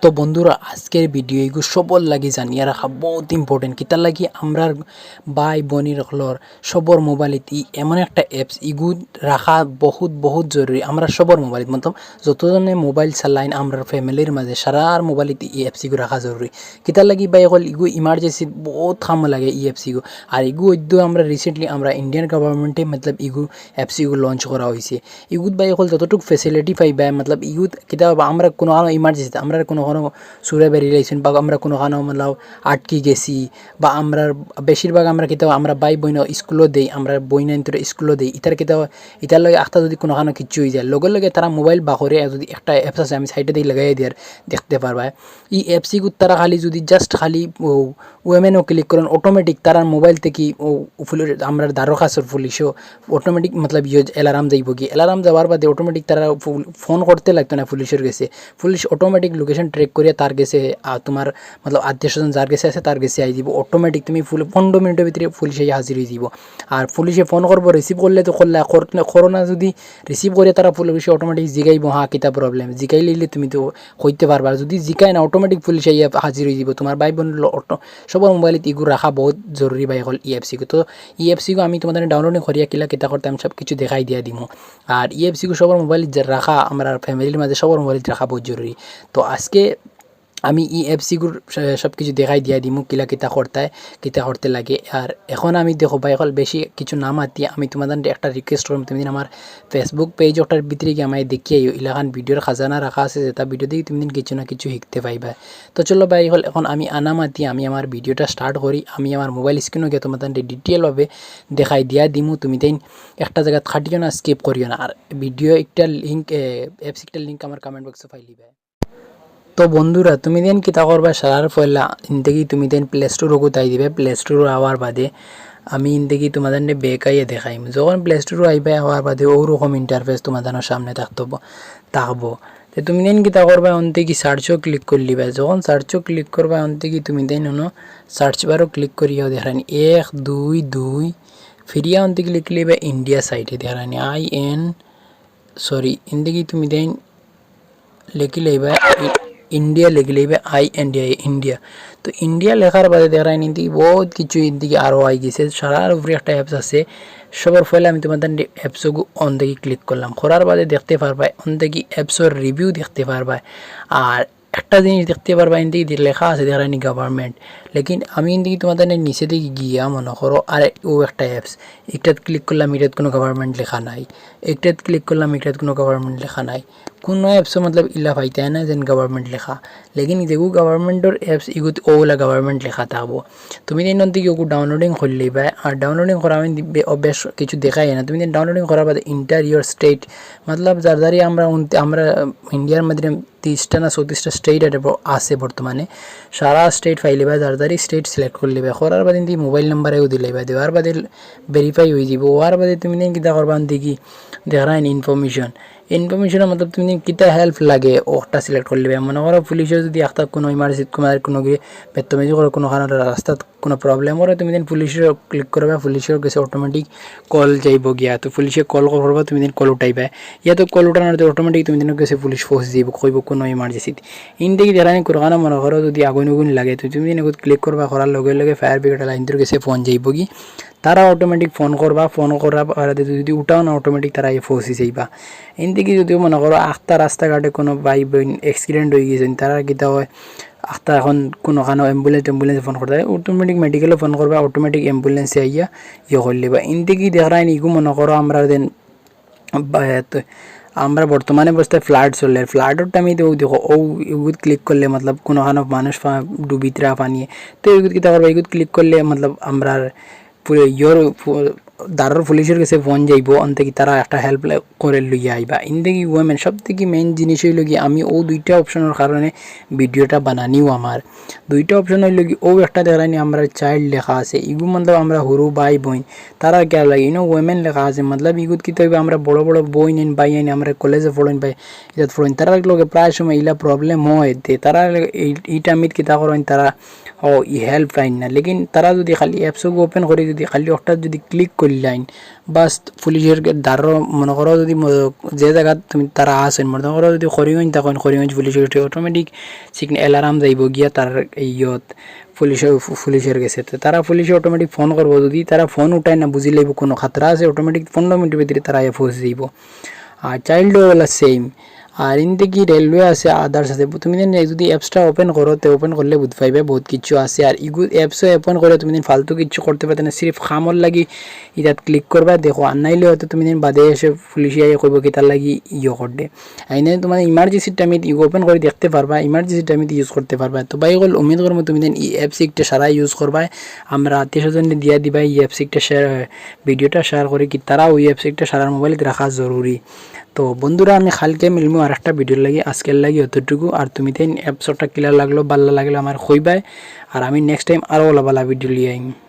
তো বন্ধুরা আজকের ভিডিও এগুলো সবর লাগি জানিয়ে রাখা বহুত ইম্পর্টেন্ট কিতার লাগি আমরা ভাই বোনের হলর সবর মোবাইলত এমন একটা অ্যাপস ইগু রাখা বহুত জরুরি আমরা সবর মোবাইলত মতলব যতজনে মোবাইল চালাইন আমরা ফ্যামিলির মাঝে সারার মোবাইলত ই অ্যাপস ইগু রাখা জরুরি কিতার লাগি ভাই হল ইগু ইমার্জেন্সি বহুত কাম লাগে ই অ্যাপস ইগু আর ইগু ওইদ্য আমরা রিসেন্টলি আমরা ইন্ডিয়ান গভর্নমেন্টে মতলব ইগু অ্যাপস ইগু লঞ্চ করা হয়েছে ইগুত ভাই হল যতটুকু ফেসিলিটি পাইবা মতলব ইগুত কিতাব আমরা কোনো ইমার্জেন্সি আমরা কোনো সুরে বেরিয়ে লাইছেন বা আমরা কোনো মতলব আটকি গেছি বা আমরা বেশিরভাগ আমরা কিতাব আমরা ভাই বোন স্কুলও দেই আমরা বইন স্কুলও দেই ইতার কিতাব ইতার লগে আখতা যদি কোনো কিছু হয়ে যায় লগে লগে তারা মোবাইল বাহরে যদি একটা অ্যাপস আছে আমি সাইডে দিয়ে লাগাই দিয়ার দেখতে পারবা এই অ্যাপসিগুত তারা খালি যদি জাস্ট খালি ওয়েমেনও ক্লিক করেন অটোমেটিক তারা মোবাইল থেকে আমরা দ্বারকাছর পুলিশও অটোমেটিক মতলব অ্যালার্ম যাইব কি অ্যালার্ম যাওয়ার বাদে অটোমেটিক তারা ফোন করতে লাগতো না পুলিশের কাছে পুলিশ অটোমেটিক লোকেশন ট্রেক করিয়া তার গেছে তোমার মতলব আত্মীয় স্বজন যার গেছে আছে তার গেছে আই দিব অটোমেটিক তুমি 15 মিনিটের ভিতরে পুলিশে হাজির হয়ে যাব আর পুলিশে ফোন করবো রিসিভ করলে তো করোনা যদি রিসিভ করে তারা পুলিশে অটোমেটিক জিগাইব হ্যাঁ কিতা প্রবলেম জিগাই লইলে তুমি তো হইতে পারবা যদি জিগাই না অটোমেটিক পুলিশে হাজির হয়ে যাব তোমার ভাই বোন সবার মোবাইলত ইগু রাখা বহুত জরুরি ভাই হল ইএফসিগু তো ইএফসিগু আমি তোমাদের ডাউনলোডিং করিয়া কিলা কিতা করতে আমি সব কিছু দেখাই দিয়া দিব আর ইএফসিগু সবার মোবাইলত রাখা আমরা ফ্যামিলির মাঝে সবার মোবাইলত রাখা বহুত জরুরি তো আজকে আমি ই অ্যাপসিগুর সব কিছু দেখাই দিয়া দিমু কিলা কিতা করতে লাগে আর এখন আমি দেখো ভাই এখন বেশি কিছু না মাতি আমি তোমাদের একটা রিকোয়েস্ট করব তুমি আমার ফেসবুক পেজ ওটার ভিতরে গিয়ে আমায় দেখিয়ে ইলাখান ভিডিওর খাজানা রাখা আছে যেটা ভিডিও দিয়ে তুমি কিছু না কিছু শিখতে পাইবা তো চলো ভাই হল এখন আমি আনা মাতি আমি আমার ভিডিওটা স্টার্ট করি আমি আমার মোবাইল স্ক্রিনও গিয়ে তোমাদের ডিটেলভাবে দেখাই দিয়া দিমু তুমি তাই একটা জায়গা খাটিও না স্কিপ করিও না আর ভিডিও একটা লিঙ্ক অ্যাপস একটা লিঙ্ক আমার কমেন্ট বক্সে ফাইলিবা তো বন্ধুরা তুমি দেন কিতা করবা সারার ফয়লা ইনতেকি তুমি দেন প্লে স্টোর গুতাই দিবে প্লে স্টোর আওয়ার বাদে আমি ইনতেকি তোমাদের বেকাইয়ে দেখাইম যখন প্লে স্টোর আইবে আওয়ার বাদে ওরকম ইন্টারফেস তোমাদের সামনে থাকবো তো তুমি দেন কিতা করবা অন্তেকি সার্চও ক্লিক করলিবা যখন সার্চও ক্লিক করবা অন্তেকি তুমি দেন সার্চ বারও ক্লিক করিয়াও দেখানি 1 2 2 ফিরিয়া অন্তেকি লিখলিবা ইন্ডিয়া সাইটে দেখানি ইনতেকি তুমি দেন লিখি লইবা ইন্ডিয়া লিখে লইবে ইন্ডিয়া তো ইন্ডিয়া লেখার বাদে দেখা নিতে বহুত কিছু এদিকে আরও আই গেছে সারার উপরে একটা অ্যাপস আছে সবার ফলে আমি তোমাদের অ্যাপসগু অন থেকে ক্লিক করলাম করার বাদে দেখতে পারবা অন থেকে অ্যাপসের রিভিউ দেখতে পারবা আর একটা জিনিস দেখতে পারবা এদিকে লেখা আছে দেখানি গভর্নমেন্ট লেকিন আমি এদিকে তোমাদের নিচে দিকে গিয়া মনে করো আর ও একটা অ্যাপস একটাত ক্লিক করলাম এটাত কোনো গভর্নমেন্ট লেখা নাই একটাত ক্লিক করলাম এটাত কোনো গভর্নমেন্ট লেখা নাই কোনো অ্যাপসও মতলব ইলা পাইতে না যেন গভর্নমেন্ট লেখা লেকিন দেখো গভর্নমেন্টর অ্যাপস ইগুত ওলা গভর্নমেন্ট লেখা থাকবো তুমি দিন দিকে ওগুলো ডাউনলোডিং করলে বা আর ডাউনলোডিং করা আমি বেশ কিছু দেখাই না তুমি দিন ডাউনলোডিং করার বাদে ইন্টারিয়র স্টেট মতলব যার দ্বারা আমরা ইন্ডিয়ার মধ্যে 30টা না 34টা স্টেট আছে বর্তমানে সারা স্টেট ফাইলে বা যার দ্বারা স্টেট সিলেক্ট করলে করার বাদে দিয়ে মোবাইল নাম্বারেও দিলে বা দেওয়ার বাদে ভেরিফাই হয়ে যাব ওয়ার বাদে তুমি দিন কিতা করবা দেখি দেখায় ইনফরমেশনের মতলব তুমি কিতা হেল্প লাগে ওটা সিলেক্ট করে নেবে মনে করো পুলিশের যদি একটা কোনো ইমার্জেন্সি কোনো বেতমেজি করে কোনো কারণে রাস্তাত কোনো প্রবলেম করে তুমি দিন পুলিশের ক্লিক করবে পুলিশের কাছে অটোমেটিক কল যাইব গিয়া তো পুলিশে কল করবা তুমি দিন কল উঠাইবা ইয়া তো কল উঠানোর অটোমেটিক তুমি দিন কাছে পুলিশ পৌঁছে যাইব কইব কোনো ইমার্জেন্সি ইনদিকে দেখানি কোনো কারণে মনে করো যদি আগুন লাগে তো তুমি দিন ক্লিক করবা করার লগে লগে ফায়ার ব্রিগেড লাইনটোর কাছে ফোন যাইব কি তারা অটোমেটিক ফোন করার যদি উঠাও না অটোমেটিক তারা পৌঁছে যাইবা এদিকে যদিও মনে করো রাস্তাঘাটে কোনো ভাই বোন অ্যাক্সিডেন্ট হয়ে গেছেন তারা কিতা হয় এখন কোনো অ্যাম্বুলেন্স ফোন করতে অটোমেটিক মেডিকেলে ফোন করবা অটোমেটিক অ্যাম্বুলেন্সে আইয়া করলে বা এদিকে দেখায় ইগু মনে করো আমরা বর্তমানে অবস্থায় ফ্লাড চললে ফ্লাডের টাইমে তো দেখো এগুত ক্লিক করলে মতলব কোনো মানুষ ডুবিতরা পানিয়ে তো এগুত কিতা করবা এগুত ক্লিক করলে মতলব আমরা দারুর পুলিশের কাছে ফোন যাইব অন্তে তারা একটা হেল্প করে লইয়া আইবা ইনদিকে ওমেন সব থেকে মেইন জিনিস হইল কি আমি ও দুইটা অপশনের কারণে ভিডিওটা বানানিও আমার দুইটা অপশন হইল কি ও একটা দেখানি আমরা চাইল্ড লেখা আছে ইগু মতলব আমরা হরু ভাই বোন তারা কে লাগে ওমেন লেখা আছে মতলব ইগুত কি তৈবে আমরা বড় বড় বই নেন ভাই আইন আমরা কলেজে পড়েন ভাই এটা পড়েন তারা লোকে প্রায় সময় ইলা প্রবলেম হয় তারা এইটা আমি কিতা করেন তারা হেল্প পাইন না লেকিন তারা যদি খালি অ্যাপসকে ওপেন করে যদি খালি একটা যদি ক্লিক করলাইন বাস পুলিশের দ্বারও মনে করো যদি যে জায়গা তুমি তারা আসেন মনে করো যদি করিগঞ্জ তখন করিগঞ্জ পুলিশের অটোমেটিক অ্যালার্ম যাইব গিয়া তার ইয়ত পুলিশের গেছে তো তারা পুলিশে অটোমেটিক ফোন করবো যদি তারা ফোন উঠায় না বুঝি লাগব কোনো খাতরা আছে অটোমেটিক 15 মিনিটের ভিতরে তারা পৌঁছে যাইব আর চাইল্ড ওলা সেম আর ইনতে কি রেলওয়ে আছে আদার্স আছে তুমি যদি অ্যাপসটা ওপেন করো তো ওপেন করলে বুঝ পাইবে বহুত কিছু আছে আর ইগু অ্যাপসও ওপেন করে তুমি ফালতু কিছু করতে পারতে না সির্ফ খামর লাগি ইটাত ক্লিক করবা দেখো আর নাইলে হয়তো তুমি বাদে এসে পুলিশে কইব কি তার লাগি করতে আইনে তোমার ইমার্জেন্সি টাইমে ইগু ওপেন করে দেখতে পারবা ইমার্জেন্সি টাইমে ইউজ করতে পারবা তো ভাই বল উম্মিদ করবো তুমি এই অ্যাপস একটা সারা ইউজ করবা আমরা আত্মীয়-স্বজনকে দিয়া দিবা এই অ্যাপস একটা ভিডিওটা শেয়ার করে কি তারা ওই অ্যাপস একটা সারার মোবাইলে রাখা জরুরি তো বন্ধুরা আমি কালকে মিলমু আর একটা ভিডিওর লাগি আজকের লাগি অতটুকু আর তুমি অ্যাপসটা ক্লিয়ার লাগলো ভালো লাগলো আমার কইবাই আর আমি নেক্সট টাইম আরও ভালো ভিডিও লিয়ে আইম।